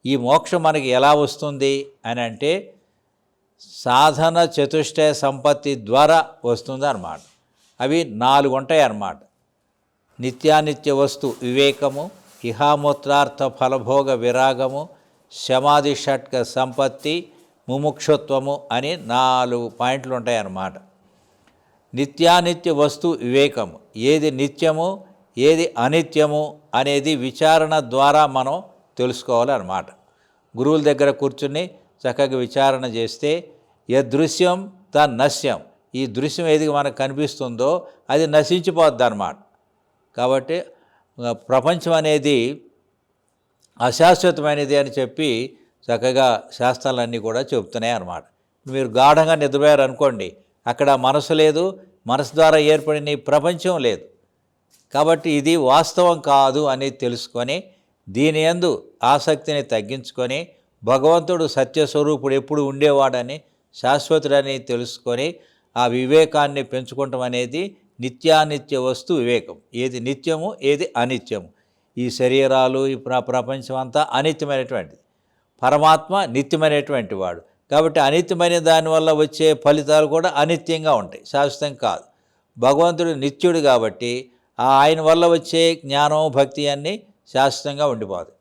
ఈ మోక్షం మనకి ఎలా వస్తుంది అని అంటే సాధన చతుష్టయ సంపత్తి ద్వారా వస్తుంది అన్నమాట. అవి 4 ఉంటాయి అన్నమాట. నిత్యానిత్య వస్తు వివేకము, ఇహామూత్రార్థ ఫలభోగ విరాగము, శమాధి షట్క సంపత్తి, ముముక్షుత్వము అని 4 పాయింట్లు ఉంటాయి అన్నమాట. నిత్యానిత్య వస్తు వివేకము, ఏది నిత్యము ఏది అనిత్యము అనేది విచారణ ద్వారా మనం తెలుసుకోవాలన్నమాట. గురువుల దగ్గర కూర్చుని చక్కగా విచారణ చేస్తే యదృశ్యం తన్నశ్యం, ఈ దృశ్యం ఏది మనకు కనిపిస్తుందో అది నశించిపోద్ది అన్నమాట. కాబట్టి ప్రపంచం అనేది అశాశ్వతమైనది అని చెప్పి చక్కగా శాస్త్రాలన్నీ కూడా చెబుతున్నాయి అన్నమాట. మీరు గాఢంగా నిద్రపోయారు అనుకోండి, అక్కడ మనసు లేదు, మనసు ద్వారా ఏర్పడిన ఈ ప్రపంచం లేదు. కాబట్టి ఇది వాస్తవం కాదు అని తెలుసుకొని దీని యందు ఆసక్తిని తగ్గించుకొని భగవంతుడు సత్యస్వరూపుడు ఎప్పుడు ఉండేవాడని శాశ్వతుడని తెలుసుకొని ఆ వివేకాన్ని పెంచుకోవటం అనేది నిత్యానిత్య వస్తు వివేకం. ఏది నిత్యము ఏది అనిత్యము. ఈ శరీరాలు ఈ ప్రపంచం అంతా అనిత్యమైనటువంటిది, పరమాత్మ నిత్యమైనటువంటి వాడు. కాబట్టి అనిత్యమైన దానివల్ల వచ్చే ఫలితాలు కూడా అనిత్యంగా ఉంటాయి, శాశ్వతం కాదు. భగవంతుడు నిత్యుడు కాబట్టి ఆయన వల్ల వచ్చే జ్ఞానం భక్తి అన్నీ శాశ్వతంగా ఉండిపోదు.